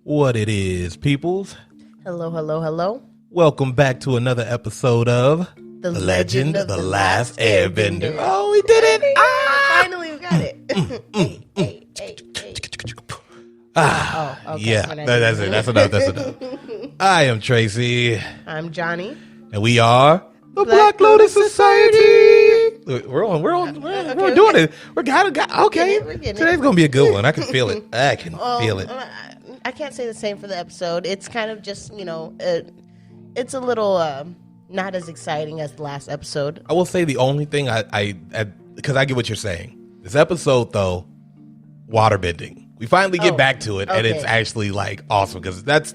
What it is, peoples. Hello, hello, hello. Welcome back to another episode of The Legend of the Last Airbender. Oh, we did it! Finally, we got it. Hey. Okay. Yeah, We're not that's doing it. That's enough. I am Tracy, I'm Johnny. and we are the Black Lotus Society. We're doing it. We're okay. We're getting it. Today's gonna be a good one. I can feel it. I can feel it. I can't say the same for the episode. It's kind of just, it's a little not as exciting as the last episode. I will say the only thing because I get what you're saying. This episode, though, waterbending. We finally get back to it, and it's actually like awesome because that's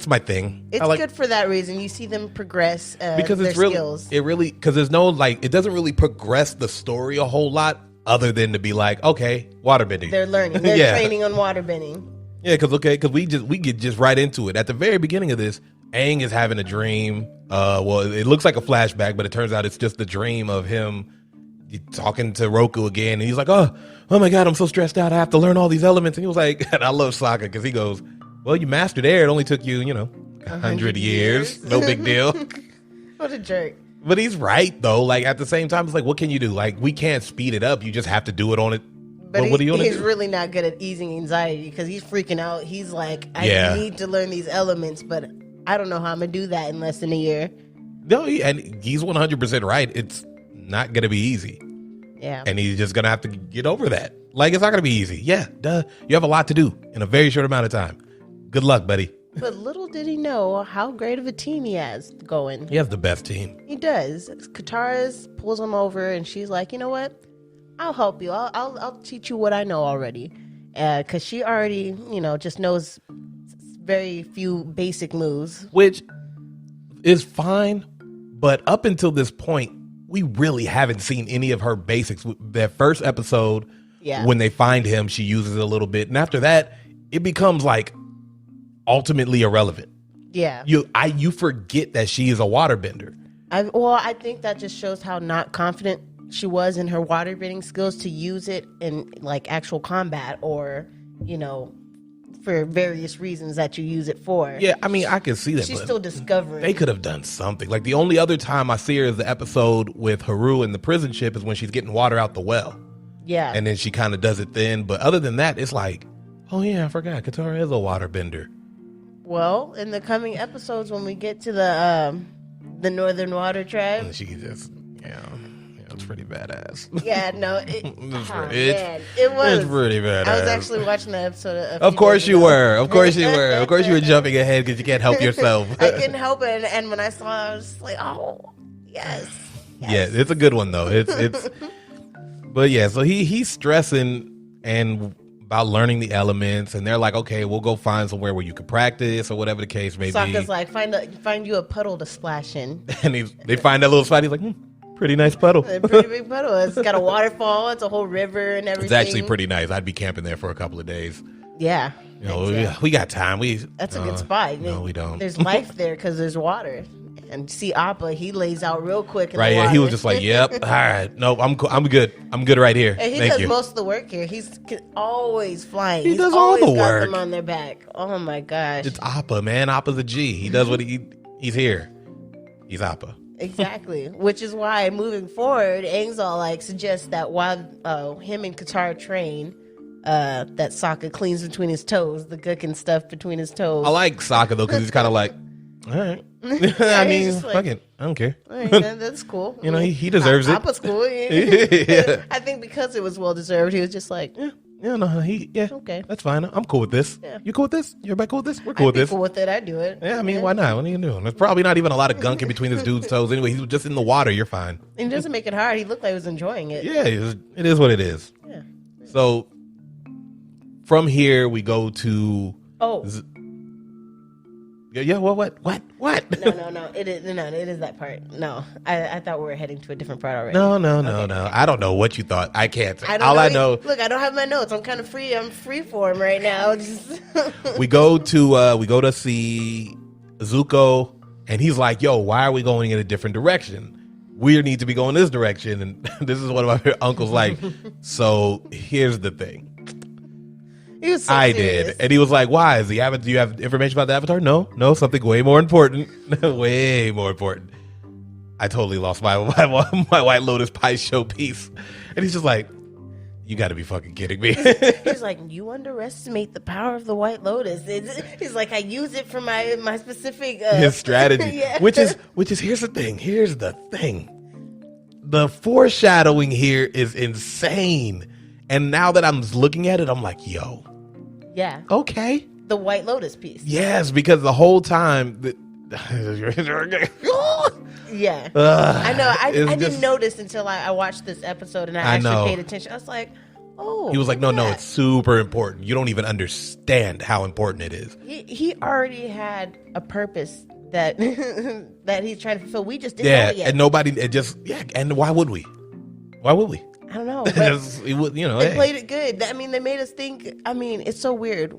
my thing. It's good for that reason. You see them progress because their it's really, skills. It really because there's no it doesn't really progress the story a whole lot other than to be like, okay, waterbending. They're learning. They're training on waterbending. Yeah, because we get just right into it. At the very beginning of this, Aang is having a dream. Well, it looks like a flashback, but it turns out it's just the dream of him talking to Roku again, and he's like, oh my god, I'm so stressed out. I have to learn all these elements. And he was like, and I love Sokka because he goes, well, you mastered air. It only took you, 100 years. No big deal. What a jerk. But he's right though. Like at the same time, it's like, what can you do? Like we can't speed it up. You just have to do it on it. But what do you want to do? He's really not good at easing anxiety because he's freaking out. He's like, I need to learn these elements, but I don't know how I'm going to do that in less than a year. No, and he's 100% right. It's not going to be easy. Yeah. And he's just going to have to get over that. Like, it's not going to be easy. Yeah, duh. You have a lot to do in a very short amount of time. Good luck, buddy. But little did he know how great of a team he has going. He has the best team. He does. Katara pulls him over, and she's like, you know what? I'll help you. I'll teach you what I know already. Because she already, just knows very few basic moves. Which is fine. But up until this point, we really haven't seen any of her basics. That first episode, when they find him, she uses it a little bit. And after that, it becomes like ultimately irrelevant. Yeah. You forget that she is a waterbender. I think that just shows how not confident she was in her waterbending skills to use it in like actual combat or, for various reasons that you use it for. Yeah, I mean, I can see that. She's still discovering. They could have done something. Like the only other time I see her is the episode with Haru in the prison ship is when she's getting water out the well. Yeah. And then she kind of does it then. But other than that, it's like, oh yeah, I forgot. Katara is a waterbender. Well, in the coming episodes when we get to the Northern Water Tribe. And she just, it's pretty badass. Yeah, no, it was pretty badass. I was actually watching the episode. Of course you were. Of course you were. Of course you were jumping ahead because you can't help yourself. I couldn't help it, and when I saw it, I was just like, oh, yes. Yeah, it's a good one though. It's. But yeah, so he's stressing and about learning the elements, and they're like, okay, we'll go find somewhere where you can practice or whatever the case may be. Sokka's like, find you a puddle to splash in. And they find that little spot. He's like, pretty nice puddle. A pretty big puddle. It's got a waterfall. It's a whole river and everything. It's actually pretty nice. I'd be camping there for a couple of days. Yeah. We got time. That's a good spot. No, we don't. There's life there because there's water. And see, Appa, he lays out real quick in right, the water. Yeah, he was just like, yep, all right. Nope, I'm good. I'm good right here. And he Thank does you. most of the work here. He's always flying. He does all the always got work. them on their back. Oh, my gosh. It's Appa, man. Appa's a G. He does what he's here. He's Appa. Exactly. Which is why, moving forward, Aang's all like, suggests that while him and Katara train, that Sokka cleans between his toes, the gook and stuff between his toes. I like Sokka, though, because he's kind of like, all right. I mean, fuck it. I don't care. Right, that's cool. He deserves it. Appa's cool. Yeah. I think because it was well deserved, he was just like, okay, that's fine. I'm cool with this. Yeah. You cool with this? Everybody cool with this? We're cool with this. Cool with it. I do it. Yeah, I mean, why not? What are you doing? There's probably not even a lot of gunk in between this dude's toes. Anyway, he's just in the water. You're fine. And it doesn't make it hard. He looked like he was enjoying it. Yeah, it is what it is. Yeah. So from here we go to. Yeah. What? No. It is that part. No, I thought we were heading to a different part already. No. I don't know what you thought. I can't. I know. Look, I don't have my notes. I'm kind of free. I'm free form right now. We go to see Zuko, and he's like, "Yo, why are we going in a different direction? We need to be going this direction." And this is one of my uncles like. So here's the thing. He was so I serious. did. And he was like, why? Do you have information about the Avatar? No, something way more important. Way more important. I totally lost my White Lotus pie show piece. And he's just like, you got to be fucking kidding me. He's like, you underestimate the power of the White Lotus. He's like, I use it for my specific his strategy. Yeah. Which is here's the thing. The foreshadowing here is insane. And now that I'm looking at it, I'm like, yo. Yeah. Okay. The White Lotus piece. Yes, because the whole time Yeah. I know. I didn't notice until I watched this episode and I actually paid attention. I was like, oh. He was like, no, it's super important. You don't even understand how important it is. He already had a purpose that that he's trying to fulfill. We just didn't know it yet. And nobody, and why would we? I don't know. They played it good. I mean, they made us think. I mean, it's so weird.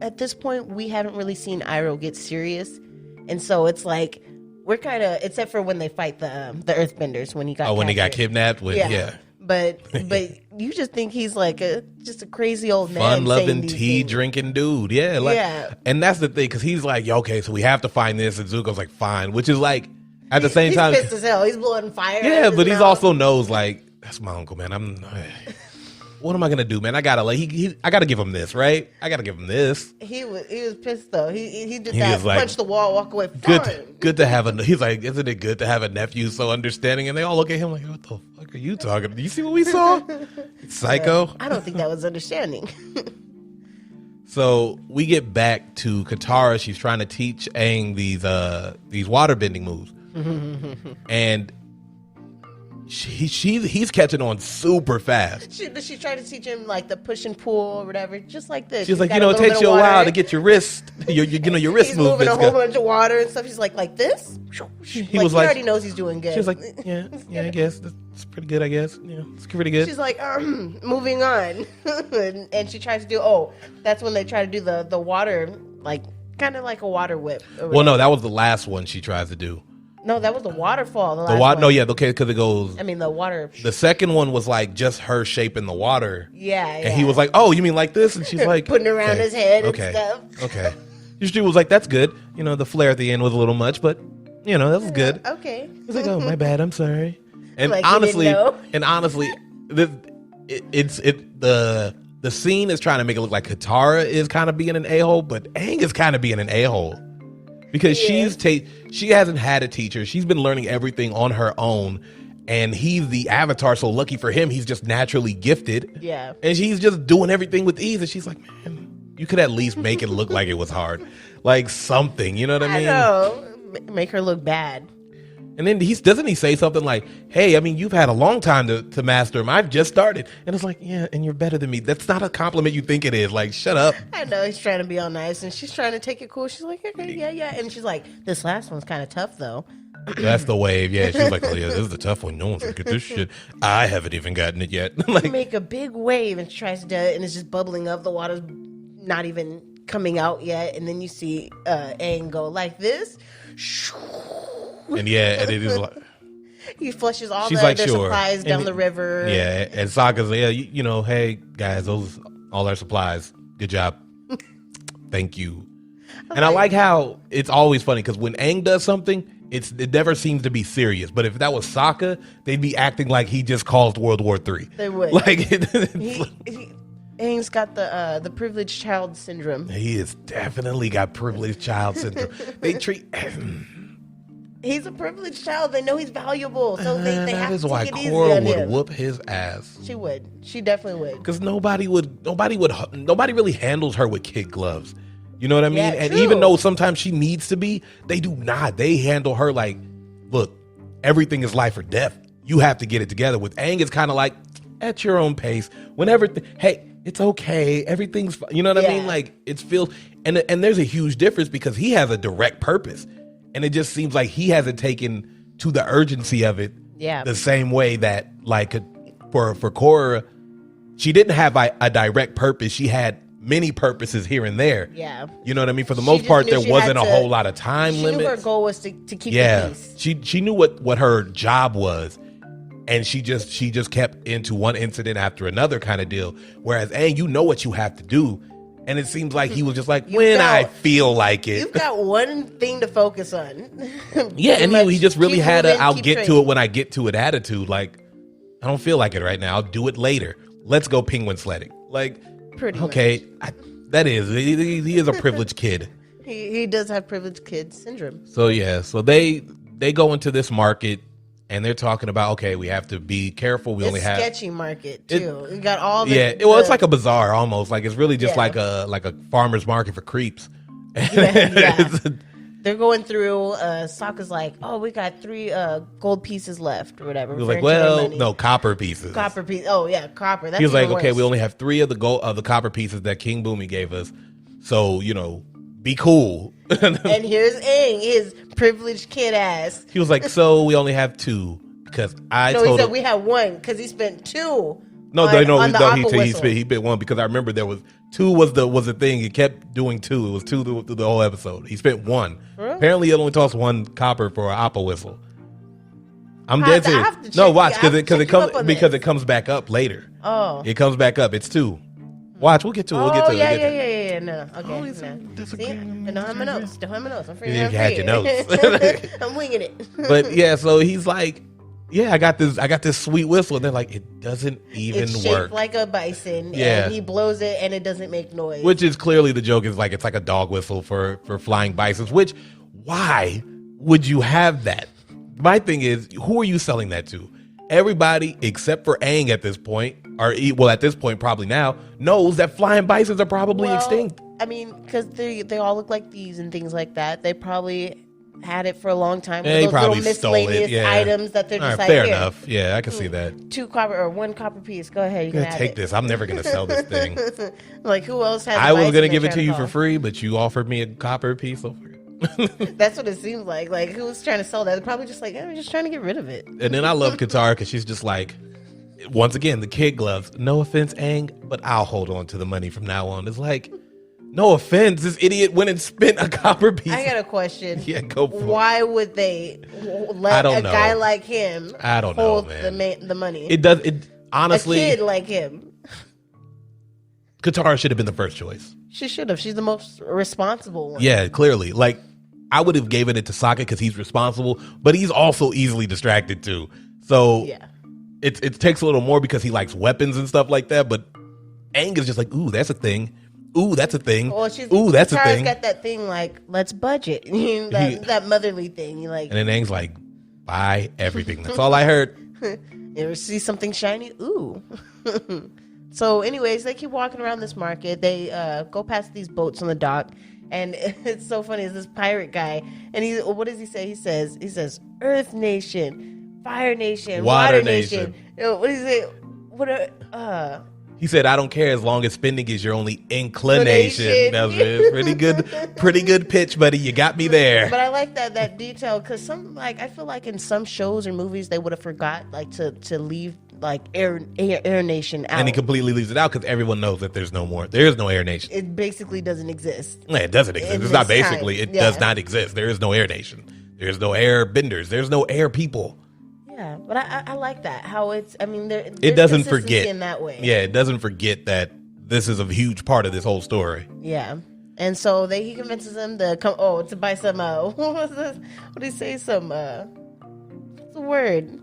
At this point, we haven't really seen Iroh get serious. And so it's like, we're kind of, except for when they fight the Earthbenders, when he got when he got kidnapped. But you just think he's like just a crazy old man, fun-loving, tea-drinking dude. Yeah. And that's the thing, because he's like, okay, so we have to find this. And Zuko's like, fine. Which is like, at the same time. He's pissed as hell. He's blowing fire. Yeah, but he's also knows, like, that's my uncle, man. What am I gonna do, man? I gotta I gotta give him this, right? I gotta give him this. He was pissed though. He did that. Like, punch the wall, walk away. Good to have a. He's like, isn't it good to have a nephew so understanding? And they all look at him like, what the fuck are you talking about? Do you see what we saw? Psycho. I don't think that was understanding. So we get back to Katara. She's trying to teach Aang these waterbending moves, and he's catching on super fast. She tried to teach him like the push and pull or whatever, just like this. She's like, it takes you a while to get your wrist, your wrist he's movements. Moving a whole bunch of water and stuff. He's like this. He was like, already knows he's doing good. She was like, yeah, I guess that's pretty good. I guess, yeah, it's pretty good. She's like, moving on, and she tries to do. That's when they try to do the water, like kind of like a water whip. Well, no, that was the last one she tries to do. No, that was the waterfall. The last one. No, yeah, okay, because it goes. I mean, the water. The second one was like just her shaping the water. Yeah. And he was like, "Oh, you mean like this?" And she's like, putting around his head and stuff. Okay. She was like, "That's good." The flare at the end was a little much, but that was good. Okay. He's like, "Oh, my bad. I'm sorry." And like honestly, the scene is trying to make it look like Katara is kind of being an a-hole, but Aang is kind of being an a-hole. Because she hasn't had a teacher. She's been learning everything on her own. And he's the Avatar, so lucky for him, he's just naturally gifted. Yeah. And she's just doing everything with ease. And she's like, man, you could at least make it look like it was hard. Like something, you know what I mean? I know. Make her look bad. And then doesn't he say something like, hey, I mean, you've had a long time to master him. I've just started. And it's like, yeah, and you're better than me. That's not a compliment you think it is. Like, shut up. I know, he's trying to be all nice, and she's trying to take it cool. She's like, okay, yeah. And she's like, this last one's kind of tough, though. That's the wave. Yeah, she's like, oh, yeah, this is the tough one. No one's going to get this shit. I haven't even gotten it yet. Like, make a big wave, and she tries to do it, and it's just bubbling up. The water's not even coming out yet. And then you see Aang go like this. And yeah, and it is like... He flushes all their supplies down the river. Yeah, and Sokka's like, hey, guys, those all our supplies. Good job. Thank you. And I like how it's always funny, because when Aang does something, it never seems to be serious. But if that was Sokka, they'd be acting like he just caused World War III. They would. Like, Aang's got the privileged child syndrome. He has definitely got privileged child syndrome. They treat... He's a privileged child. They know he's valuable, so they have to take it easy on him. That is why Korra would whoop his ass. She would. She definitely would. Because nobody really handles her with kid gloves. You know what I mean? Yeah, and true. even though sometimes she needs to be, they do not. They handle her like, look, everything is life or death. You have to get it together. With Aang, it's kind of like, at your own pace. Whenever, hey, it's okay. Everything's fine. You know what I mean? Like, it's feels, and there's a huge difference, because he has a direct purpose. And it just seems like he hasn't taken to the urgency of it the same way that, like, for Korra, she didn't have a direct purpose. She had many purposes here and there. Yeah. You know what I mean? For the most part, there wasn't a whole lot of time limit. She knew her goal was to keep the peace. She knew what her job was. and she just kept into one incident after another kind of deal. Whereas Aang, you know what you have to do, and it seems like he was just like, I feel like it. You've got one thing to focus on. Yeah, and he just really had a I'll get to it when I get to it attitude. Like, I don't feel like it right now. I'll do it later. Let's go penguin sledding. Like, pretty okay, he is a privileged kid. He does have privileged kid syndrome. So yeah, so they go into this market and they're talking about, okay, we have to be careful. We only have sketchy market too. You got all the it's like a bazaar almost. Like it's really just like a farmer's market for creeps. Yeah. They're going through. Sokka's like, oh, we got 3 gold pieces left or whatever. He was like, well, no, copper pieces. Copper piece. Oh yeah, copper. That's he was like, worse. okay, we only have 3 of the copper pieces that King Boomy gave us. So be cool. And here's Aang, his privileged kid ass. He was like, so we only have 2 because he said we had 1 because he spent 2. He bit 1 because I remember there was 2 was the thing. He kept doing 2. It was 2 through the whole episode. He spent 1. Really? Apparently, he only tossed 1 copper for an apple whistle. I'm dead serious. No, watch because it comes back up later. Oh, it comes back up. It's 2. Watch, we'll get to it. Yeah. No. Okay. See, I don't have my notes. I'm free. You had your notes. I'm winging it. But yeah, so he's like, yeah, I got this sweet whistle, and they're like, it doesn't even it's work. Shaped like a bison. Yeah, and he blows it, and it doesn't make noise. Which is clearly the joke. Is like it's like a dog whistle for flying bisons. Which, why would you have that? My thing is, who are you selling that to? Everybody except for Aang at this point, at this point probably now, knows that flying bisons are probably extinct. I mean, because they all look like these and things like that. They probably had it for a long time. Yeah, those he probably little miscellaneous items that they're just like, fair enough. Yeah, I can see that. 2 copper or 1 copper piece. Go ahead, you can have take this. I'm never gonna sell this thing. Like, who else has? I was gonna give it to you for free, but you offered me a copper piece over. That's what it seems like. Like, who's trying to sell that? They're probably just like, I'm just trying to get rid of it. And then I love Katara because she's just like, once again, the kid gloves. No offense, Aang, but I'll hold on to the money from now on. It's like, no offense, this idiot went and spent a copper piece. I got a question. Yeah, go for it. Why would they let a guy like him hold the money? It honestly, a kid like him. Katara should have been the first choice. She should have. She's the most responsible one. Yeah, clearly. Like, I would have given it to Sokka because he's responsible, but he's also easily distracted too. So yeah, it takes a little more because he likes weapons and stuff like that. But Aang is just like, ooh, that's a thing. Ooh, that's a thing. Well, that's a thing. Got that thing like, let's budget. that motherly thing. You like, and then Aang's like, buy everything. That's all I heard. You ever see something shiny? Ooh. So, anyways, they keep walking around this market. They go past these boats on the dock, and it's so funny. It's this pirate guy, and what does he say? He says, Earth Nation, Fire Nation, Water Nation. What does he say? He said, I don't care as long as spending is your only inclination. That was pretty good pitch, buddy. You got me there. But I like that detail because I feel like in some shows or movies they would have forgot to leave like Air Nation out. And he completely leaves it out because everyone knows that there is no Air Nation. It basically doesn't exist. Yeah, it doesn't exist. It's not basically. It does not exist. There is no Air Nation. There's no air benders. There's no air people. Yeah, but I like that. How it's, I mean, it doesn't forget in that way. Yeah, it doesn't forget that this is a huge part of this whole story. Yeah. And so he convinces them to come, to buy some, what was this? What did he say? Some, what's the word?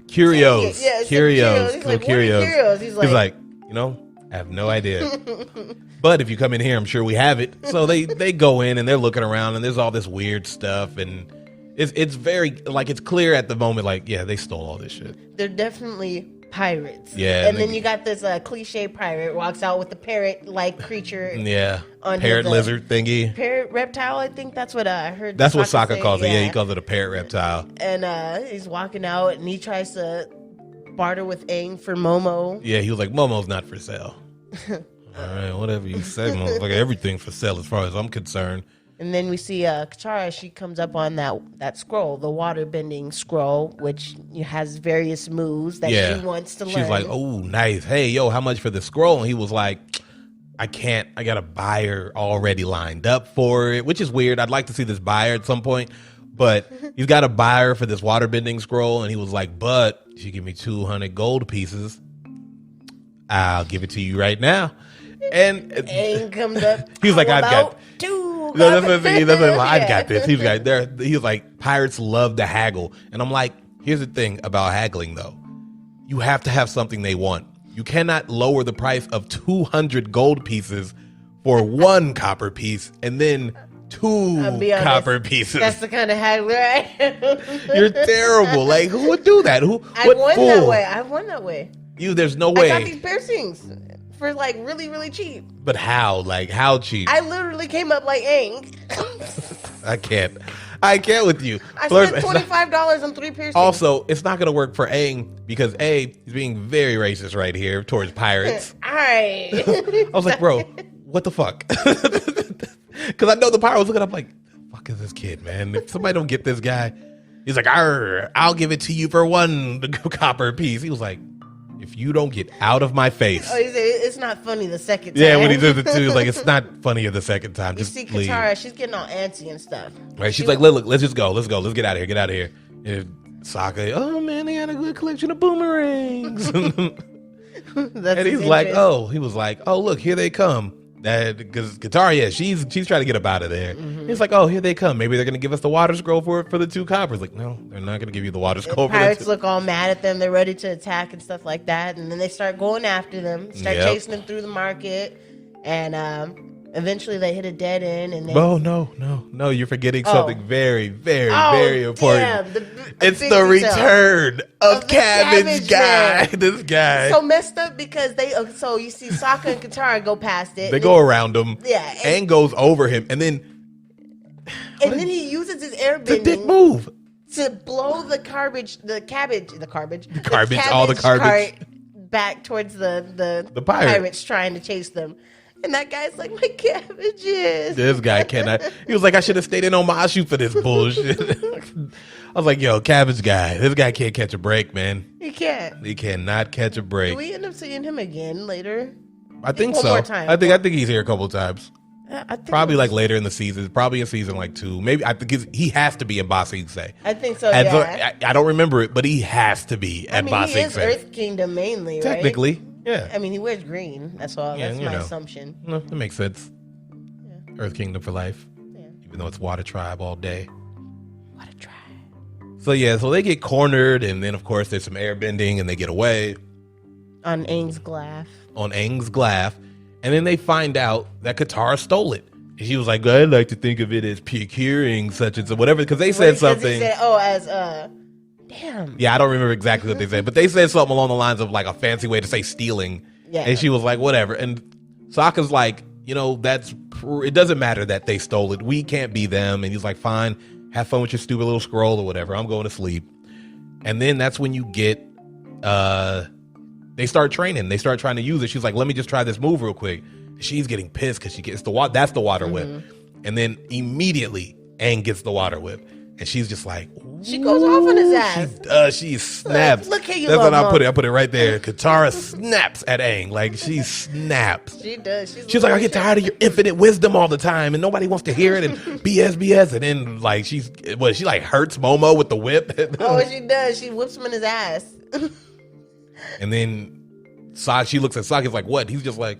Curios. Yeah, Curios. He's like, curios? He's like, I have no idea. But if you come in here, I'm sure we have it. So they go in and they're looking around and there's all this weird stuff and it's very, like, it's clear at the moment, like, yeah, they stole all this shit. They're definitely pirates. Yeah. And then you got this cliche pirate walks out with the parrot-like creature. Yeah. Parrot lizard thingy. Parrot reptile, I think that's what I heard. That's what Sokka calls it. Yeah, he calls it a parrot reptile. And he's walking out and he tries to barter with Aang for Momo. Yeah, he was like, Momo's not for sale. All right, whatever you say, motherfucker. Everything's for sale as far as I'm concerned. And then we see Katara, she comes up on that scroll, the waterbending scroll, which has various moves that she wants to learn. She's like, oh, nice. Hey, yo, how much for the scroll? And he was like, I can't. I got a buyer already lined up for it, which is weird. I'd like to see this buyer at some point. But he's got a buyer for this waterbending scroll, and he was like, but if you give me 200 gold pieces, I'll give it to you right now. And Aang comes up. he's like, I've got two. No, that's what I'm saying. That's what I've got this. He was like, pirates love to haggle. And I'm like, here's the thing about haggling, though. You have to have something they want. You cannot lower the price of 200 gold pieces for 1 copper piece and then 2 copper pieces. That's the kind of haggler I am. You're terrible. Like, who would do that? I won that way. There's no way. I got these piercings for like really, really cheap. But how? Like, how cheap? I literally came up like Aang. I can't with you. I spent $25 on 3 piercings. Also, it's not going to work for Aang because A, he's being very racist right here towards pirates. All right. I was like, bro, what the fuck? Because I know the pirate was looking up like, the fuck is this kid, man? If somebody don't get this guy, he's like, I'll give it to you for 1 copper piece. He was like, if you don't get out of my face. Oh, he said, it's not funny the second time. Yeah, when he says it too, he's like, it's not funnier the second time. You Just see leave. Katara, she's getting all antsy and stuff. Right? She's like, look, let's just go. Let's go. Let's get out of here. Get out of here. And Sokka, oh man, they had a good collection of boomerangs. And he's like, he was like, oh, look, here they come. Because Katara, yeah, she's trying to get up out of there. Mm-hmm. He's like, oh, here they come. Maybe they're going to give us the water scroll for the 2 coppers. Like, no, they're not going to give you the water scroll. Pirates look all mad at them. They're ready to attack and stuff like that. And then they start going after them, chasing them through the market. And eventually they hit a dead end. And no, you're forgetting something very, very, very important. Damn, it's the return of Cabbage Guy. This guy. So messed up because so you see Sokka and Katara go past it. They go around him. Yeah. And goes over him. And then he uses his airbending. The dick move. To blow the cabbage cart back towards the pirates trying to chase them. And that guy's like, my cabbages. This guy cannot. He was like, I should have stayed in Omashu for this bullshit. I was like, yo, Cabbage Guy. This guy can't catch a break, man. He can't. He cannot catch a break. Do we end up seeing him again later? I think so. One more time. I think he's here a couple times. I think probably like later in the season. Probably in season like 2. Maybe I think he has to be in Ba Sing Se. I think so. Yeah. I don't remember it, but he has to be at Ba Sing Se. He is Earth Kingdom mainly, right? Technically. Yeah. I mean, he wears green. That's all. That's my assumption. No, that makes sense. Yeah. Earth Kingdom for life. Yeah. Even though it's Water Tribe all day. Water Tribe. So they get cornered, and then of course there's some airbending, and they get away. On Aang's glass. And then they find out that Katara stole it. And she was like, I'd like to think of it as procuring such and so, whatever, because they said something. He said, damn. Yeah, I don't remember exactly what they said, but they said something along the lines of like a fancy way to say stealing. Yeah. And she was like, whatever. And Sokka's like, it doesn't matter that they stole it. We can't be them. And he's like, fine, have fun with your stupid little scroll or whatever. I'm going to sleep. And then that's when you get, they start training. They start trying to use it. She's like, let me just try this move real quick. She's getting pissed because she gets that's the water whip. And then immediately Aang gets the water whip. And she's just like, she goes off on his ass. She snaps. Look at you. That's what I put it. I put it right there. Katara snaps at Aang. Like, she snaps. She does. She's like, I get tired of your infinite wisdom all the time, and nobody wants to hear it. And BS. And then like she like hurts Momo with the whip. Oh, she does. She whips him in his ass. And then she looks at Sokka. He's like, what? He's just like,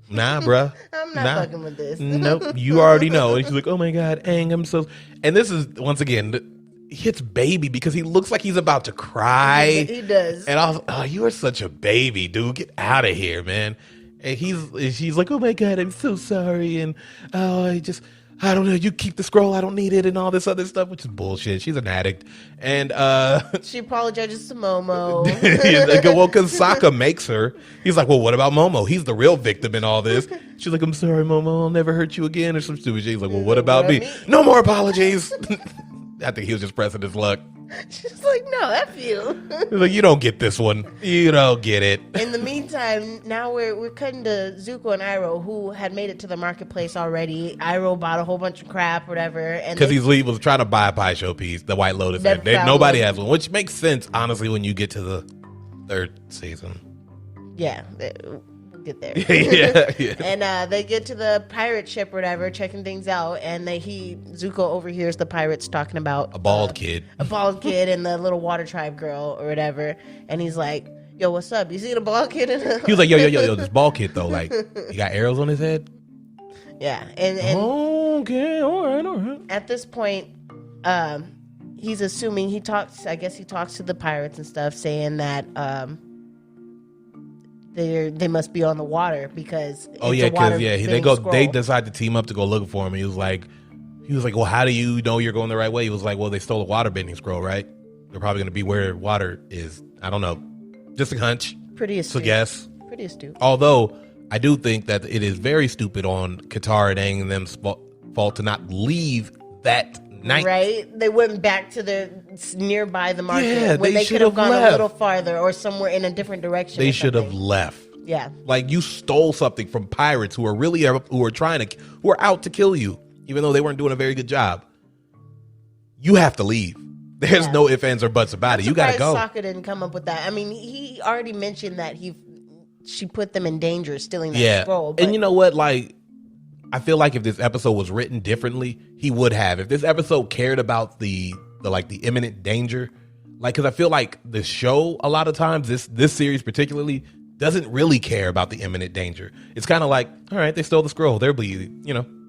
nah, bruh. I'm not fucking with this. Nope, you already know. And she's like, oh my God, Aang, I'm so... And this is, once again, hits baby because he looks like he's about to cry. He does. And I was, oh, you are such a baby, dude. Get out of here, man. And she's like, oh my God, I'm so sorry. And I don't know, you keep the scroll, I don't need it, and all this other stuff, which is bullshit. She's an addict. And she apologizes to Momo. Well, because Sokka makes her. He's like, well, what about Momo? He's the real victim in all this. She's like, I'm sorry, Momo, I'll never hurt you again, or some stupid shit. He's like, well, what about me? No more apologies. I think he was just pressing his luck. She's like, no, F you. He's like, you don't get this one. You don't get it. In the meantime, now we're cutting to Zuko and Iroh, who had made it to the marketplace already. Iroh bought a whole bunch of crap, whatever. Because he was trying to buy a pie show piece, the White Lotus. Nobody has one, which makes sense, honestly, when you get to the 3rd season. Yeah. get there. Yeah. And they get to the pirate ship or whatever, checking things out, and Zuko overhears the pirates talking about A bald kid. a bald kid, and the little water tribe girl or whatever, and he's like, "Yo, what's up? You see the bald kid?" He was like, yo, this bald kid though, like, he got arrows on his head. Yeah, and okay, all right. at this point, he's assuming he talks to the pirates and stuff, saying that they must be on the water because they decide to team up to go look for him. He was like, well, how do you know you're going the right way? He was like, well, they stole a waterbending scroll, right? They're probably going to be where water is. I don't know, just a hunch. Pretty astute. So guess. Pretty astute. Although I do think that it is very stupid on Katara and Aang and them's fault to not leave that night. Right? They went back to nearby the market when they could have gone left. a little farther or somewhere in a different direction. They should have left. Yeah. Like, you stole something from pirates who are out to kill you, even though they weren't doing a very good job. You have to leave. There's no ifs, ands, or buts about it. You got to go. Sokka didn't come up with that. I mean, he already mentioned that she put them in danger stealing that scroll. But... And you know what? Like, I feel like if this episode was written differently, he would have. If this episode cared about the imminent danger, like, because I feel like the show a lot of times, this series particularly, doesn't really care about the imminent danger. It's kind of like, all right, they stole the scroll. They're bleeding.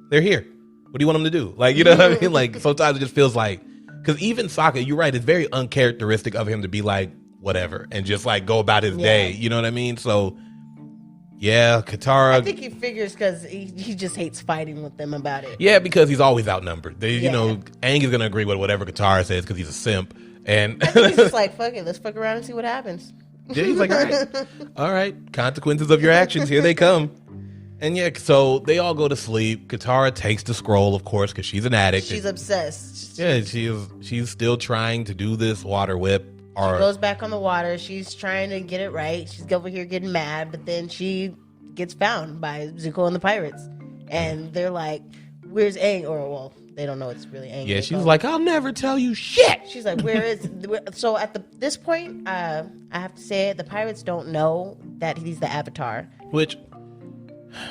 They're here. What do you want them to do? Like, you know what I mean? Like, sometimes it just feels like, because even Sokka, you're right, it's very uncharacteristic of him to be like, whatever, and just like go about his day. You know what I mean? So, yeah, Katara. I think he figures because he just hates fighting with them about it. Yeah, because he's always outnumbered. Aang is going to agree with whatever Katara says because he's a simp. And I think he's just like, fuck it, let's fuck around and see what happens. Yeah, he's like, all right, consequences of your actions, here they come. And yeah, so they all go to sleep. Katara takes the scroll, of course, because she's an addict. She's obsessed. Yeah, she's still trying to do this water whip. She goes back on the water. She's trying to get it right. She's over here getting mad, but then she gets found by Zuko and the pirates. And they're like, where's Aang? Or, well, they don't know it's really Aang. Yeah, she's like, I'll never tell you shit. She's like, where is... So at this point, I have to say it, the pirates don't know that he's the Avatar. Which...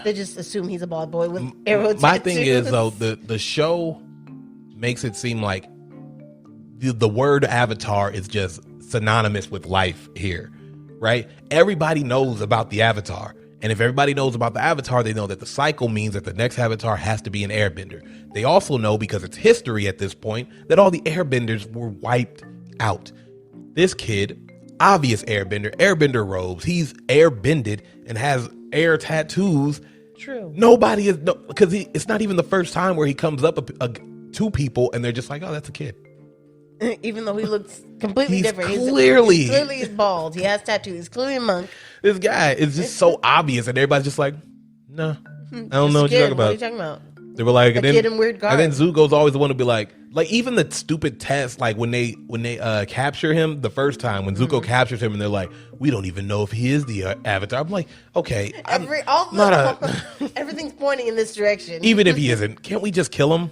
They just assume he's a bald boy with arrow tattoos. My thing is, though, the show makes it seem like the word Avatar is just synonymous with life here, right? Everybody knows about the Avatar. And if everybody knows about the Avatar, they know that the cycle means that the next Avatar has to be an airbender. They also know, because it's history at this point, that all the airbenders were wiped out. This kid, obvious airbender robes, he's airbended and has air tattoos. True. Nobody is, because it's not even the first time where he comes up to people and they're just like, oh, that's a kid. Even though he looks completely different. He's bald. He has tattoos. He's clearly a monk. This guy is just so obvious, and everybody's just like, no, I don't know what you're talking about. What are you talking about? They were like, kid in weird garb. And then Zuko's always the one to be like even the stupid test, like when they capture him the first time, when Zuko captures him, and they're like, we don't even know if he is the Avatar. I'm like, okay, everything's pointing in this direction. Even if he isn't, can't we just kill him?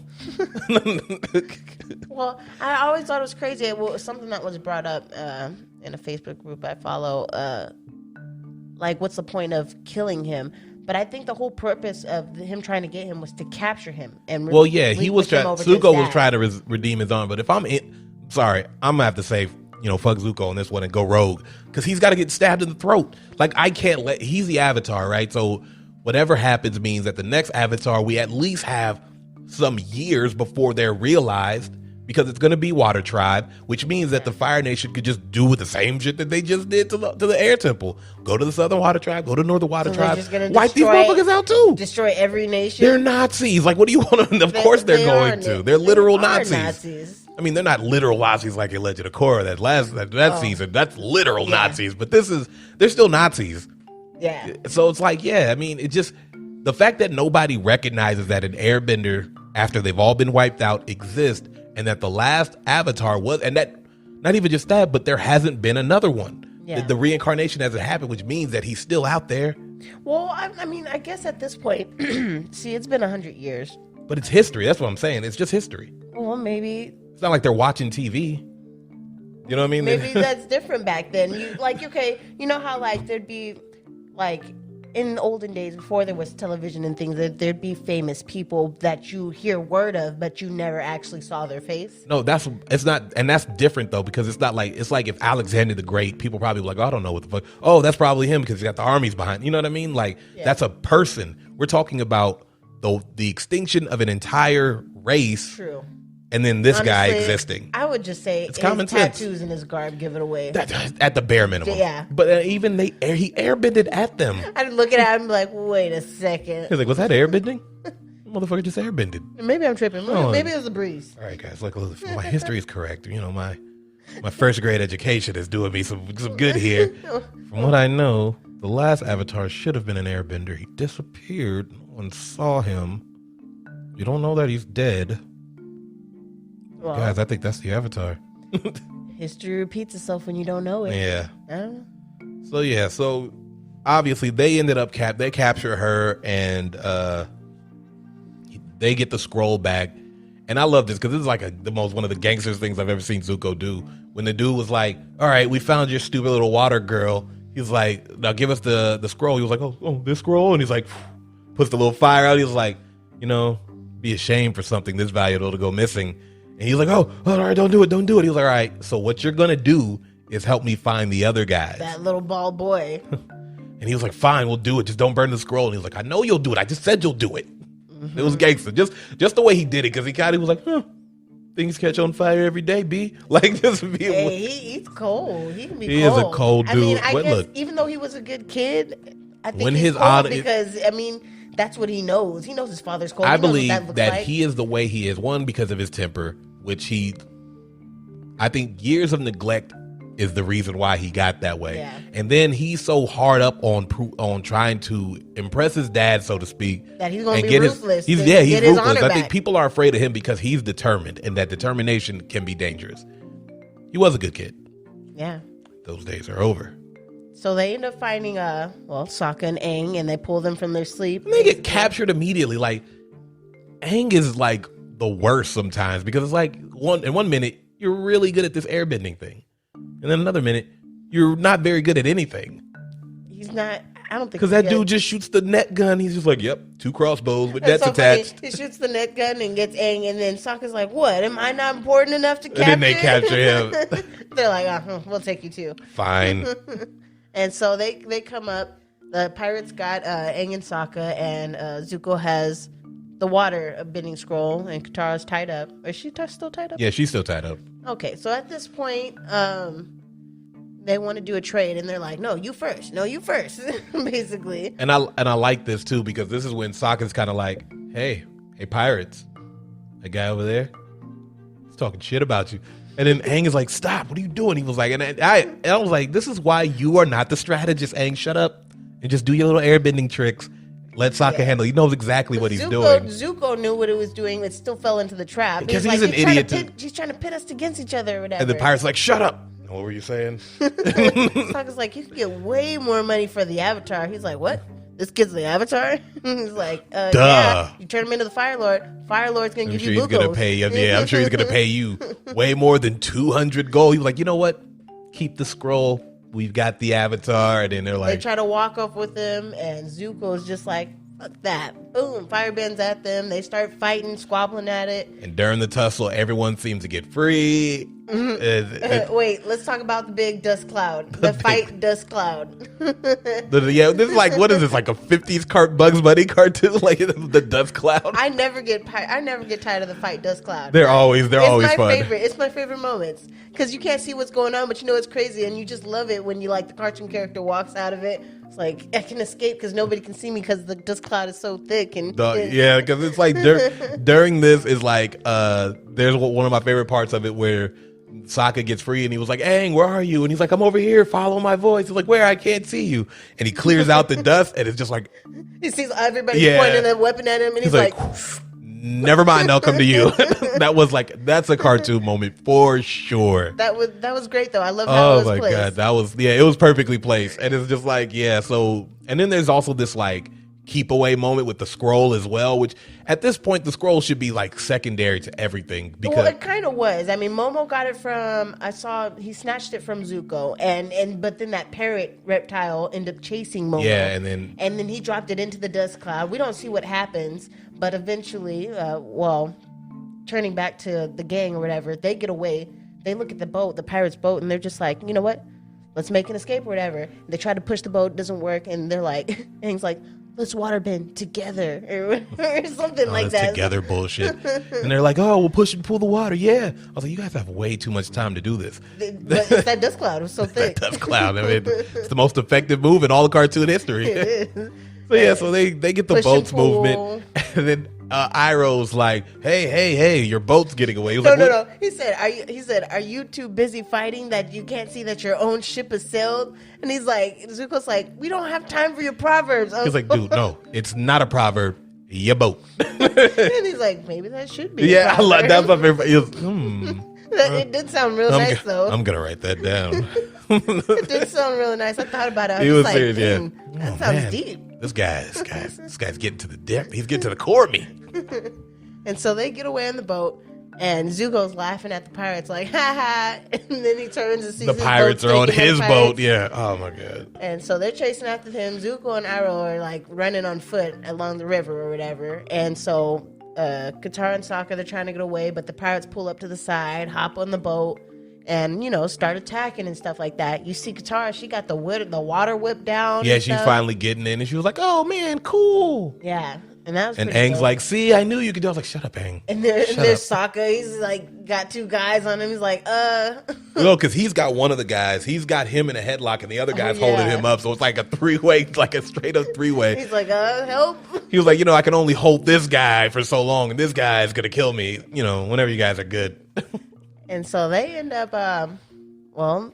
Well, I always thought it was crazy. It was something that was brought up in a Facebook group I follow. Like, what's the point of killing him? But I think the whole purpose of him trying to get him was to capture him. And he was trying. Zuko was trying to redeem his honor. But if I'm gonna have to say, fuck Zuko on this one and go rogue, because he's got to get stabbed in the throat. Like, I can't he's the Avatar, right? So whatever happens means that the next Avatar, we at least have some years before they're realized, because it's going to be Water Tribe, which means that the Fire Nation could just do the same shit that they just did to the Air Temple. Go to the Southern Water Tribe, go to Northern Water Tribe, wipe these motherfuckers out too. Destroy every nation. They're Nazis. Like, what do you want to? Of course they're going to. They're literal Nazis. I mean, they're not literal Nazis like in Legend of Korra that season. That's literal Nazis. But they're still Nazis. Yeah. So it's like, I mean, it just, the fact that nobody recognizes that an airbender, after they've all been wiped out, exists, and that the last Avatar was, and that, not even just that, but there hasn't been another one. Yeah. The reincarnation hasn't happened, which means that he's still out there. Well, I mean, I guess at this point, see, it's been 100 years. But it's history. That's what I'm saying. It's just history. Well, maybe. It's not like they're watching TV. You know what I mean? Maybe that's different back then. You know how like there'd be like in the olden days, before there was television and things, there'd be famous people that you hear word of, but you never actually saw their face. No, it's not, and that's different though, because it's not like, it's like if Alexander the Great, people probably like, oh, I don't know what the fuck. Oh, that's probably him because he's got the armies behind. You know what I mean? Like that's a person. We're talking about the extinction of an entire race. True. And then this Honestly, guy existing. I would just say it's his common sense. tattoos and his garb give it away. At the bare minimum. Yeah. But even he airbended at them. I'd look at him like, wait a second. He's like, was that airbending? Motherfucker just airbended. Maybe I'm tripping. Maybe it was a breeze. All right, guys. Look, my history is correct. You know, my first grade education is doing me some good here. From what I know, the last Avatar should have been an airbender. He disappeared. No one saw him. You don't know that he's dead. Well, guys, I think that's the Avatar. History repeats itself when you don't know it. Yeah. So obviously they ended up they capture her and they get the scroll back. And I love this because this is like one of the gangsters things I've ever seen Zuko do. When the dude was like, all right, we found your stupid little water girl. He's like, now give us the scroll. He was like, oh, this scroll? And he's like, puts the little fire out. He was like, be ashamed for something this valuable to go missing. And he's like, oh, all right, don't do it. He was like, all right, so what you're going to do is help me find the other guys. That little bald boy. And he was like, fine, we'll do it. Just don't burn the scroll. And he was like, I know you'll do it. I just said you'll do it. Mm-hmm. It was gangster. Just the way he did it, because he kind of was like, things catch on fire every day, B. Like, just be. Hey, he's cold. He can be he cold. He is a cold dude. I mean, I guess look, even though he was a good kid, I think when he's his cold honor, because, I mean, that's what he knows. He knows his father's cold. I believe that like. he is the way he is, one, because of his temper, which I think years of neglect is the reason why he got that way. Yeah. And then he's so hard up on trying to impress his dad, so to speak, that he's going to be ruthless. He's ruthless. I think people are afraid of him because he's determined, and that determination can be dangerous. He was a good kid. Yeah. Those days are over. So they end up finding Sokka and Aang, and they pull them from their sleep. And they get captured immediately. Like, Aang is like the worst sometimes, because it's like in one minute you're really good at this airbending thing, and then another minute you're not very good at anything. He's not. I don't think, because that dude just shoots the net gun. He's just like, yep, 2 crossbows with nets attached. He shoots the net gun and gets Aang, and then Sokka's like, what, am I not important enough to capture? And then they capture him. They're like, we'll take you too. Fine. And so they come up. The pirates got Aang and Sokka, and Zuko has the water bending scroll, and Katara's tied up. Is she still tied up? Yeah, she's still tied up. Okay, so at this point, they want to do a trade, and they're like, no, you first, basically. And I like this too, because this is when Sokka's kind of like, hey pirates, that guy over there, he's talking shit about you. And then Aang is like, stop, what are you doing? He was like, and I was like, this is why you are not the strategist, Aang. Shut up and just do your little airbending tricks. Let Sokka handle. He knows exactly what he's doing. Zuko knew what he was doing, but still fell into the trap. Because he's an idiot. He's trying to pit us against each other or whatever. And the pirate's like, shut up. What were you saying? Sokka's like, you could get way more money for the Avatar. He's like, what? This kid's the Avatar? He's like, duh. Yeah, you turn him into the Fire Lord. Fire Lord's going to give you he's gonna pay you. Yeah, I'm sure he's going to pay you way more than 200 gold. He was like, you know what? Keep the scroll. We've got the Avatar. And then they're like, they try to walk off with him, and Zuko's just like, fuck that. Boom, fire bends at them. They start fighting, squabbling at it. And during the tussle, everyone seems to get free. Wait, let's talk about the big dust cloud. The fight dust cloud. Yeah, this is like, what is this, like a 50s Bugs Bunny cartoon? Like the dust cloud? I never get tired of the fight dust cloud. They're always fun. It's my favorite moments. Because you can't see what's going on, but you know it's crazy, and you just love it when the cartoon character walks out of it. It's like, I can escape because nobody can see me because the dust cloud is so thick. Yeah, because it's like during this is like, there's one of my favorite parts of it where Sokka gets free, and he was like, Aang, where are you? And he's like, I'm over here, follow my voice. He's like, where? I can't see you. And he clears out the dust, and it's just like, he sees everybody pointing a weapon at him, and he's like never mind, I'll come to you. That's a cartoon moment for sure. That was great though. I love how it was placed. God, it was perfectly placed. And it's just like, yeah, so, and then there's also this like keep away moment with the scroll as well, which at this point the scroll should be like secondary to everything because Well, it kind of was. I mean, Momo got it from, I saw he snatched it from Zuko, but then that parrot reptile ended up chasing Momo. Yeah, and then he dropped it into the dust cloud. We don't see what happens, but eventually, turning back to the gang or whatever, they get away. They look at the boat, the pirate's boat, and they're just like, you know what? Let's make an escape or whatever. They try to push the boat, doesn't work, and they're like, Aang's like, let's waterbend together or something like that. Together bullshit. And they're like, oh, we'll push and pull the water. Yeah. I was like, you guys have way too much time to do this. But it's that dust cloud. It was so thick. That dust cloud. I mean, it's the most effective move in all of cartoon history. So they get the Push boat's and pull. movement. And then Iroh's like, hey, your boat's getting away. He was No. He said, are you too busy fighting that you can't see that your own ship has sailed? And he's like, Zuko's like, we don't have time for your proverbs. He's like, dude, no, it's not a proverb. Your boat. And he's like, maybe that should be. Yeah, I like that's my favorite. It did sound real nice though. I'm gonna write that down. It did sound really nice. I thought about it. I He was was like, serious, yeah. that sounds Man, deep. This guy's getting to the depth. He's getting to the core of me. And so they get away on the boat, and Zuko's laughing at the pirates like, ha ha. And then he turns and sees The his pirates boat are on taking his the boat. pirates. Yeah. Oh my god. And so they're chasing after him. Zuko and Iroh are like running on foot along the river or whatever. And so Katara and Sokka, they're trying to get away, but the pirates pull up to the side, hop on the boat, and start attacking and stuff like that. You see Katara, she got the water whip down. Yeah, and she's stuff. finally getting in, and she was like, "Oh man, cool." Yeah, and that was And pretty Aang's dope. like, "See, I knew you could do." I was like, "Shut up, Aang." And there's Shut up. Sokka. He's like got two guys on him. He's like, No, because he's got one of the guys. He's got him in a headlock, and the other guy's holding yeah. him up. So it's like a three-way, like a straight-up three-way. He's like, help. He was like, I can only hold this guy for so long, and this guy is gonna kill me. Whenever you guys are good. And so they end up,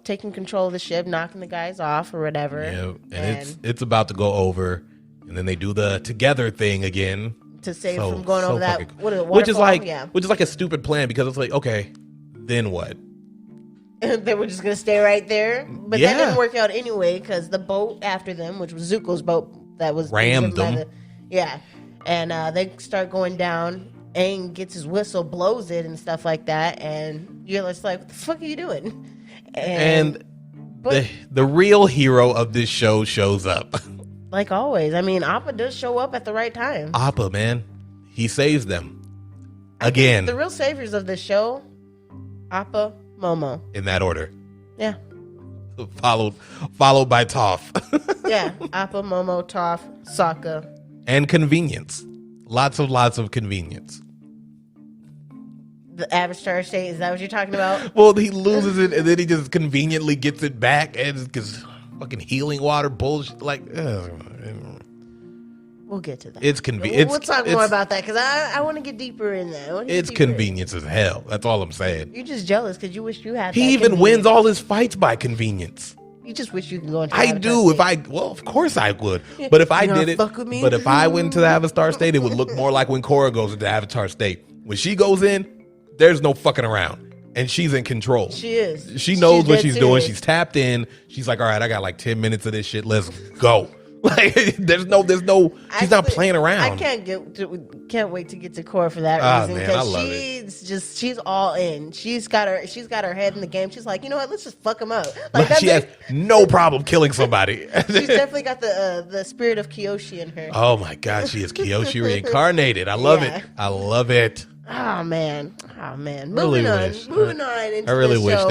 taking control of the ship, knocking the guys off or whatever. Yeah, and it's about to go over, and then they do the together thing again to save So- from going so over that. fucking- What is it, which is waterfall? like a stupid plan because it's like, okay, then what? They were just gonna stay right there, but Yeah. that didn't work out anyway because the boat after them, which was Zuko's boat, that was Rammed by them. and they start going down. Aang gets his whistle, blows it, and stuff like that, and you're just like, "What the fuck are you doing?" But the real hero of this show shows up. like always, I mean, Appa does show up at the right time. Appa, man, he saves them again The real saviors of this show, Appa, Momo. in that order, Yeah. followed by Toph. Yeah. Appa, Momo, Toph, Sokka. And convenience, lots of convenience. The Avatar state, is that what you're talking about? Well, he loses it, and then he just conveniently gets it back, and because fucking healing water bullshit. Like, We'll get to that. it's convenient. We'll talk more about that because I want to get deeper in that. It's convenience as hell. That's all I'm saying. You're just jealous because you wish you had. He that even convenience. wins all his fights by convenience. You just wish you could go into. I Avatar do. state. Well, of course I would. But if I You don't did it, fuck with me? but if I went to the Avatar state, it would look more like when Korra goes into Avatar state. When she goes in, there's no fucking around, and she's in control. She is. She knows what dead she's doing. serious. She's tapped in. She's like, all right, I got like 10 minutes of this shit. Let's go. Like, there's no. She's not Actually, playing around. I can't wait to get to Korra for that Ah, reason man, because I love it. she's all in. She's got her head in the game. She's like, you know what? Let's just fuck him up. Like She has no problem killing somebody. She's definitely got the spirit of Kyoshi in her. Oh my God, she is Kyoshi reincarnated. I love Yeah. it. I love it. Oh man. Really Moving on. wish. Moving on. Into I really the wish show.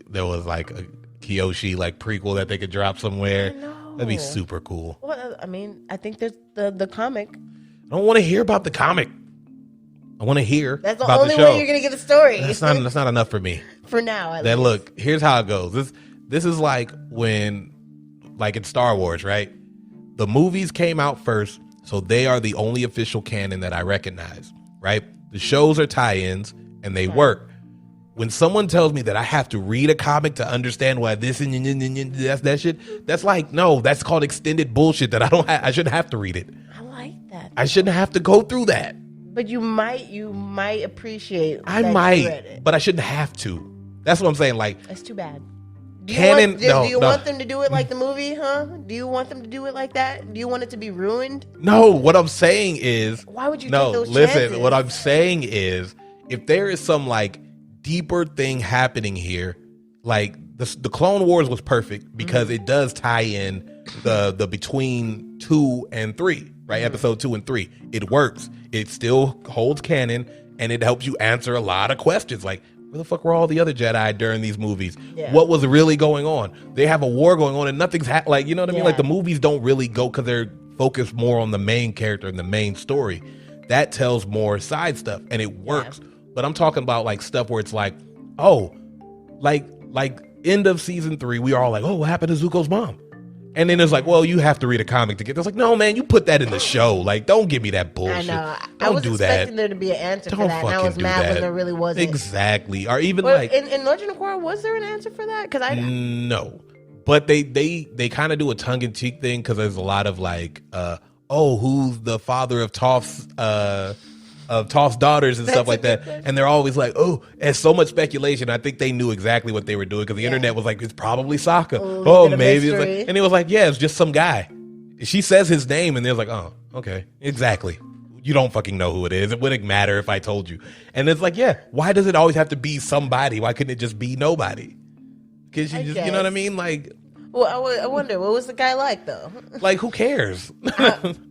there was like a Kyoshi like prequel that they could drop somewhere. I know. That'd be super cool. Well, I mean, I think there's the comic. I don't want to hear about the comic. I want to hear That's the about only the show. way you're gonna get the story. That's not enough for me. For now, at That least. look, here's how it goes. This is like when, like in Star Wars, right? The movies came out first, so they are the only official canon that I recognize, right? The shows are tie-ins, and they work. When someone tells me that I have to read a comic to understand why this and that's that shit, that's like, no, that's called extended bullshit that I shouldn't have to read it. I like that. I shouldn't have to go through that. But you might appreciate. I that you read might, it. but I shouldn't have to. That's what I'm saying. Like, That's too bad. Canon. Do you want them to do it like the movie, huh? Do you want them to do it like that? Do you want it to be ruined? No, what I'm saying is, why would you no, take those listen, chances? what I'm saying is, if there is some like deeper thing happening here, like the Clone Wars was perfect because it does tie in the between 2 and 3, right? Episode 2 and 3. It works. It still holds canon, and it helps you answer a lot of questions like, where the fuck were all the other Jedi during these movies? Yeah. What was really going on? They have a war going on and nothing's like, you know what I mean? Yeah. Like the movies don't really go because they're focused more on the main character and the main story. That tells more side stuff and it works. Yeah. But I'm talking about like stuff where it's like, oh, like end of season 3, we are all like, oh, what happened to Zuko's mom? And then it's like, well, you have to read a comic to get. It's like, no, man, you put that in the show. Like, don't give me that bullshit. I know. Don't I was do expecting that. there to be an answer Don't for that, and I was fucking mad do when that. there really wasn't. Exactly. Or even Well, like in Legend of Korra, was there an answer for that? Because no, but they kind of do a tongue in cheek thing because there's a lot of like, oh, who's the father of Toph's daughters and stuff like that, and they're always like, oh, there's so much speculation. I think they knew exactly what they were doing because the internet was like, it's probably Sokka. Oh, maybe, it's like, and it was like, yeah, it's just some guy. She says his name, and they're like, oh, okay, exactly. You don't fucking know who it is. It wouldn't matter if I told you. And it's like, yeah, why does it always have to be somebody? Why couldn't it just be nobody? Because you just, you know what I mean? Like, well, I wonder, what was the guy like though? Like, who cares?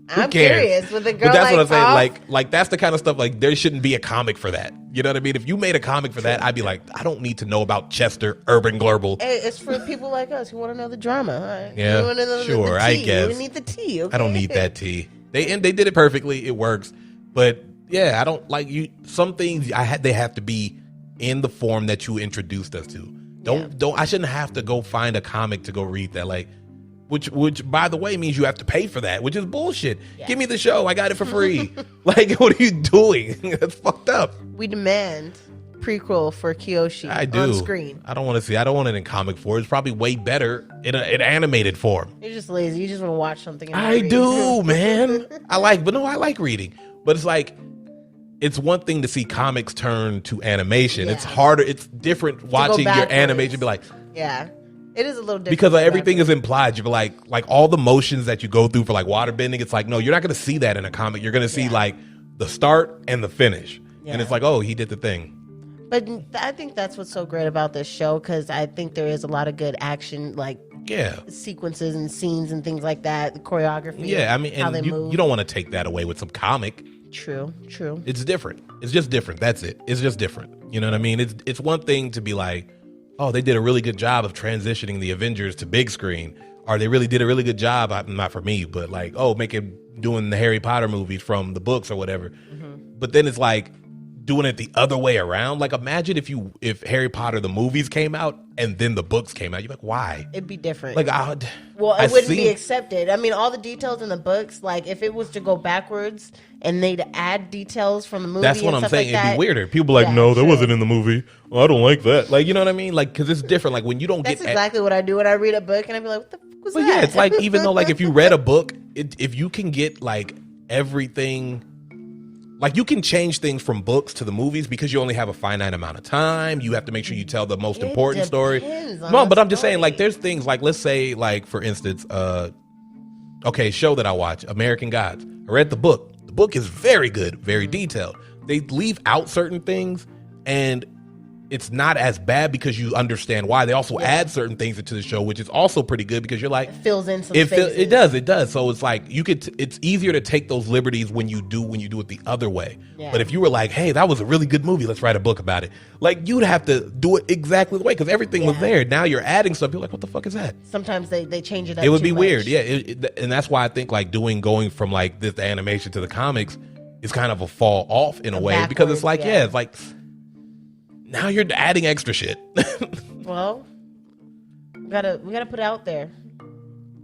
I'm curious with a girl. But that's what I'm saying. Toph? Like that's the kind of stuff. Like, there shouldn't be a comic for that. You know what I mean? If you made a comic for that, I'd be like, I don't need to know about Chester Urban Global. Hey, it's for people like us who want to know the drama. Right? Yeah, sure. The I guess we need the tea. Okay? I don't need that tea. They did it perfectly. It works. But yeah, I don't like you. Some things they have to be in the form that you introduced us to. Don't. I shouldn't have to go find a comic to go read that. Like. Which by the way means you have to pay for that, which is bullshit. Yeah. Give me the show. I got it for free. Like, what are you doing? That's fucked up. We demand prequel for Kyoshi on screen. I don't want to see. I don't want it in comic form. It's probably way better in animated form. You're just lazy. You just want to watch something. I do, man. I like reading. But it's like, it's one thing to see comics turn to animation. Yeah. It's harder. It's different watching your animation. Be like, yeah. It is a little different. Because everything is implied. You're like all the motions that you go through for like waterbending, it's like, no, you're not going to see that in a comic. You're going to see like the start and the finish. Yeah. And it's like, oh, he did the thing. But I think that's what's so great about this show, because I think there is a lot of good action, like sequences and scenes and things like that, the choreography. Yeah, I mean, and you don't want to take that away with some comic. True. It's different. It's just different. That's it. It's just different. You know what I mean? It's one thing to be like, oh, they did a really good job of transitioning the Avengers to big screen. Or they really did a really good job, not for me, but like, doing the Harry Potter movies from the books or whatever. Mm-hmm. But then it's like doing it the other way around. Like, imagine if Harry Potter, the movies came out and then the books came out. You're like, why? It'd be different. Like, it wouldn't be accepted. I mean, all the details in the books, like if it was to go backwards and they'd add details from the movie, that's what I'm saying. Like it'd be weirder. People are like, no, that wasn't in the movie. Well, I don't like that. Like, you know what I mean? Like, because it's different. Like, when you don't that's exactly what I do when I read a book, and I'd be like, what the fuck was that? Yeah, it's like, even though like if you read a book, if you can get like everything. Like, you can change things from books to the movies because you only have a finite amount of time. You have to make sure you tell the most important story. No, but I'm just saying, like, there's things like, let's say, like, for instance, show that I watch, American Gods. I read the book. The book is very good, very detailed. They leave out certain things, and it's not as bad because you understand why. They also add certain things into the show, which is also pretty good because you're like, it fills in some spaces. It does. So it's like it's easier to take those liberties when you do it the other way. Yeah. But if you were like, hey, that was a really good movie, let's write a book about it. Like, you'd have to do it exactly the way because everything was there. Now you're adding stuff. You're like, what the fuck is that? Sometimes they change it up. It would be weird. Yeah. And that's why I think like going from like this animation to the comics is kind of a fall off in a way because it's like, it's like, now you're adding extra shit. Well, we gotta put it out there.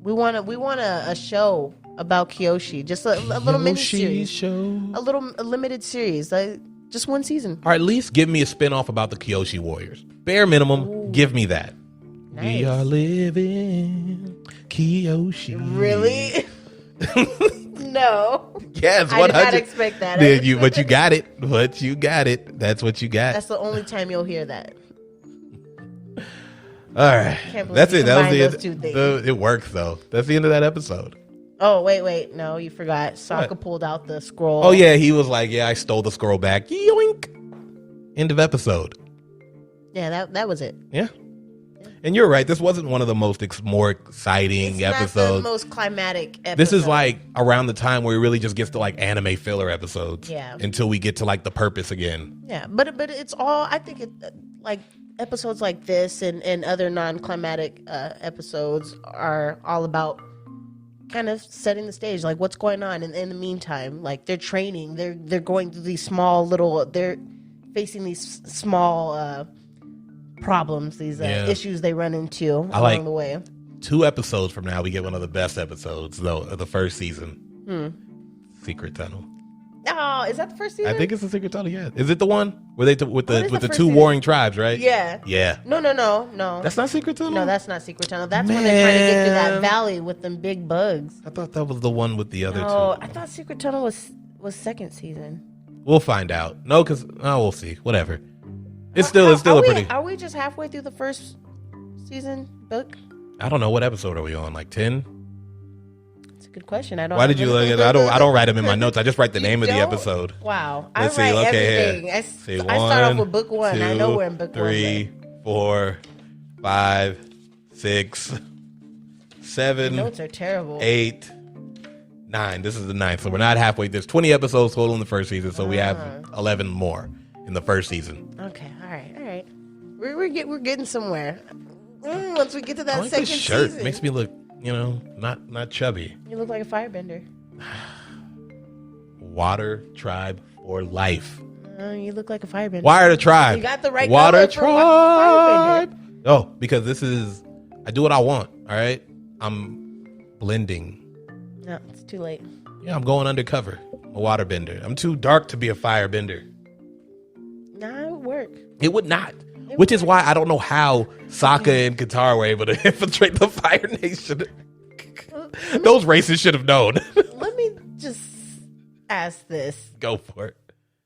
We want a show about Kyoshi, just a little mini series, a limited series, like just one season. Or at least give me a spinoff about the Kyoshi Warriors. Bare minimum, give me that. Nice. We are living Kyoshi. Really? No. Yes, 100. I did not expect that. But you got it. But you got it. That's what you got. That's the only time you'll hear that. All right, Can't believe that's you it. That was combined the those two end. things. It works though. That's the end of that episode. Oh, wait. No, you forgot. Sokka What? pulled out the scroll. Oh yeah, he was like, "Yeah, I stole the scroll back." Yoink. End of episode. Yeah, that was it. Yeah. And you're right. This wasn't one of the more exciting It's episodes. not the most climatic episode. This is like around the time where it really just gets to like anime filler episodes. Yeah. Until we get to like the purpose again. Yeah, but it's all, I think, like episodes like this and other non-climatic episodes are all about kind of setting the stage, like what's going on in the meantime. Like they're training, they're going through these they're facing these small problems, these issues they run into along the way. 2 episodes from now, we get one of the best episodes though of the first season. Secret Tunnel. Oh, is that the first season? I think it's the Secret Tunnel. Yeah, is it the one where they with the first 2 season? warring tribes? Right. Yeah. Yeah. No. That's not Secret Tunnel. No, that's not Secret Tunnel. That's when they're trying to get through that valley with them big bugs. I thought that was the one with the other Oh, 2. I thought Secret Tunnel was second season. We'll find out. No, because we'll see. Whatever. It's still a pretty. Are we just halfway through the first season book? I don't know, what episode are we on? Like 10? It's a good question. I don't. Why did you look at? I don't write them in my notes. I just write the name of the don't? episode. Wow, Let's I see. write Okay, everything. here. I See, start off 1, with book 1. I know 2, we're in book 3, 4, 5, 6, 7. Notes are terrible. 8, 9. This is the 9th, so we're not halfway. There's 20 episodes total in the first season, so we have 11 more in the first season. Okay, all right. We're getting somewhere. Once we get to that I like second this shirt. season, Makes me look, not chubby. you look like a firebender. Water tribe for life. You look like a firebender. Water tribe. You got the right Water color for firebender. tribe. Oh, because I do what I want. All right, I'm blending. No, it's too late. Yeah, I'm going undercover. A waterbender. I'm too dark to be a firebender. Nah, it would work. It would not. Which is why I don't know how Sokka and Katara were able to infiltrate the Fire Nation. Those races should have known. Let me just ask this. Go for it.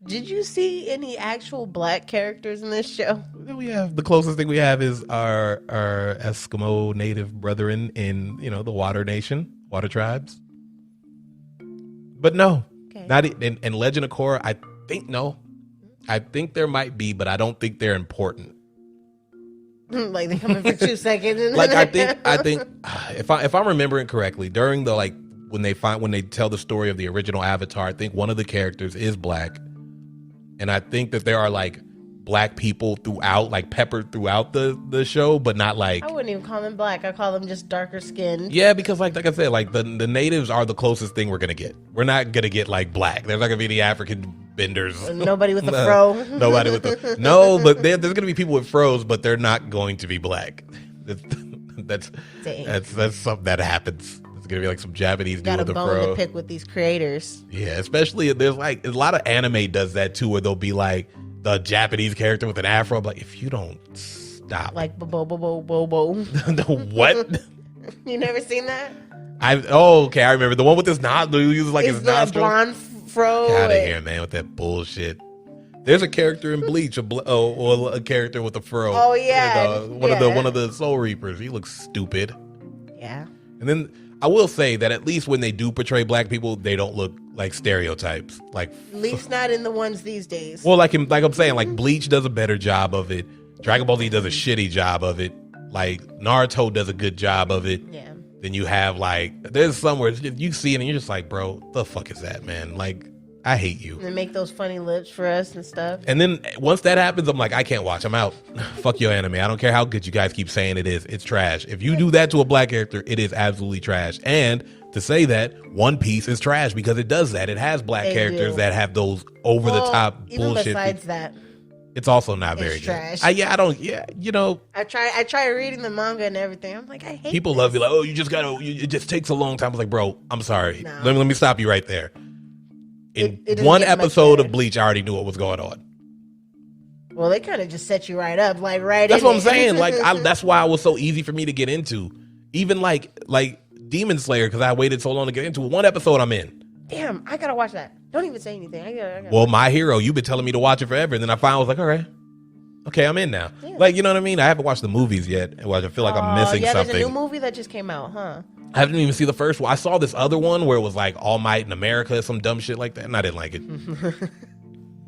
Did you see any actual black characters in this show? Then we have the closest thing we have is our Eskimo native brethren in the Water Nation, Water tribes. But no, Okay. not in Legend of Korra. I think no. I think there might be, but I don't think they're important. Like they come in for 2 seconds. And Like I think if I'm remembering correctly, during the when they tell the story of the original Avatar, I think one of the characters is black, and I think that there are black people throughout, peppered throughout the show, but not I wouldn't even call them black. I call them just darker skinned. Yeah, because like I said, the natives are the closest thing we're gonna get. We're not gonna get black. There's not gonna be any African benders. Nobody with a fro. Nobody with the no, but there's gonna be people with fros, but they're not going to be black. That's something that happens. It's gonna be some Japanese dude Got a with a bone fro. to pick with these creators. Yeah, especially there's a lot of anime does that too, where they'll be the Japanese character with an afro. I'm like, if you don't stop, Bo. what? You never seen that? Okay, I remember the one with his nostril. He uses his It's the nostril. blonde fro. Get out of here, man, with that bullshit. There's a character in Bleach, or a character with a fro. Oh, yeah. One of the Soul Reapers. He looks stupid. Yeah. And then I will say that at least when they do portray black people, they don't look like stereotypes. At least not in the ones these days. Well, I'm saying, Bleach does a better job of it. Dragon Ball Z does a shitty job of it. Naruto does a good job of it. Yeah. Then you have there's somewhere you see it and you're just like, bro, the fuck is that, man? I hate you. And make those funny lips for us and stuff. And then once that happens, I'm like, I can't watch. I'm out. Fuck your anime. I don't care how good you guys keep saying it is. It's trash. If you do that to a black character, it is absolutely trash. And to say that, One Piece is trash because it does that. It has black characters that have those over the top even bullshit. Besides that, it's also not very trash. good. I try reading the manga and everything. I'm like, I hate people this. love you like, oh, it just takes a long time. I was like, bro, I'm sorry. No. Let me stop you right there. In It doesn't one get much episode better. of Bleach, I already knew what was going on. Well, they kind of just set you right up, right. That's in what I'm it. saying. That's why it was so easy for me to get into. Even like Demon Slayer, because I waited so long to get into it. One episode I'm in. Damn, I gotta watch that. Don't even say anything. I gotta. Well, My Hero, you've been telling me to watch it forever. And then I finally was like, all right. okay, I'm in now. Yeah. Like, you know what I mean? I haven't watched the movies yet. Well, I feel like I'm missing yeah, something. there's a new movie that just came out, huh? I haven't even seen the first one. I saw this other one where it was like All Might in America, some dumb shit like that, and I didn't like it.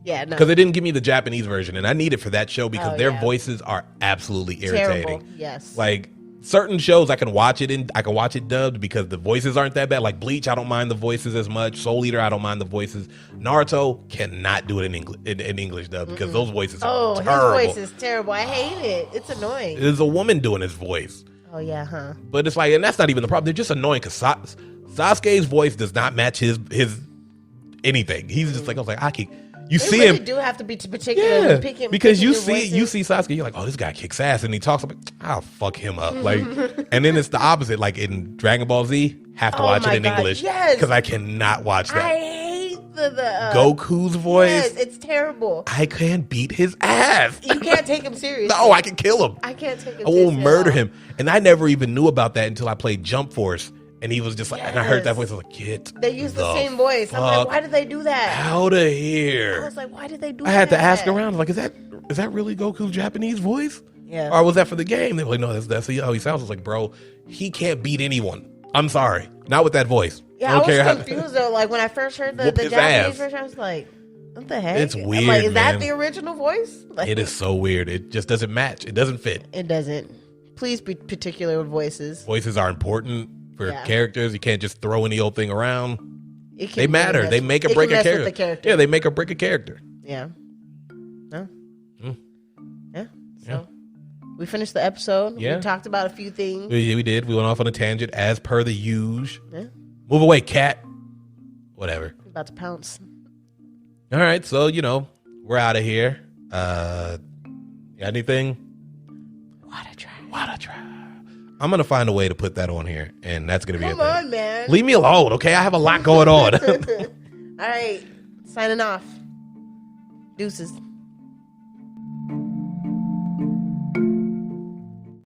Yeah, no. Because they didn't give me the Japanese version, and I need it for that show because their yeah. voices are absolutely irritating. Terrible. Yes. Like certain shows, I can watch it dubbed because the voices aren't that bad. Like Bleach, I don't mind the voices as much. Soul Eater, I don't mind the voices. Naruto cannot do it in English dub because those voices are terrible. His voice is terrible. I hate it. It's annoying. There's a woman doing his voice. Oh yeah, huh? But it's like, and that's not even the problem. They're just annoying because Sasuke's voice does not match his anything. He's just like, I was like, Aki. You see really him. do have to be particular when picking because you picking see Sasuke, you're like, oh, this guy kicks ass, and he talks. I'm like, I'll fuck him up. Like, and then it's the opposite. Like in Dragon Ball Z, have to watch it in English because I cannot watch that. I hate the Goku's voice. Yes, it's terrible. I can't beat his ass. You can't take him seriously. No, I can kill him. I can't take him. I will murder him. And I never even knew about that until I played Jump Force. And he was just like, and I heard that voice. I was like, get They used the same voice. I'm like, why did they do that? out of here. I was like, why did they do that? I had to ask around, like, is that really Goku's Japanese voice? Yeah. Or was that for the game? They were like, no, that's how he sounds. I was like, bro, he can't beat anyone. I'm sorry. Not with that voice. Yeah, I was confused though. Like when I first heard the Japanese version, I was like, what the heck? It's weird. I'm like, is man. that the original voice? Like, it is so weird. It just doesn't match. It doesn't fit. It doesn't. Please be particular with voices. Voices are important for characters. You can't just throw any old thing around. They matter. They make or break a character. Yeah, they make or break a character. Yeah. No. Yeah. So we finished the episode. Yeah. We talked about a few things. We did. We went off on a tangent as per the usual. Yeah. Move away, cat. Whatever. About to pounce. All right. So, we're out of here. Got anything? Water try. I'm going to find a way to put that on here, and that's going to be it. Come on, man. Leave me alone, okay? I have a lot going on. All right. Signing off. Deuces.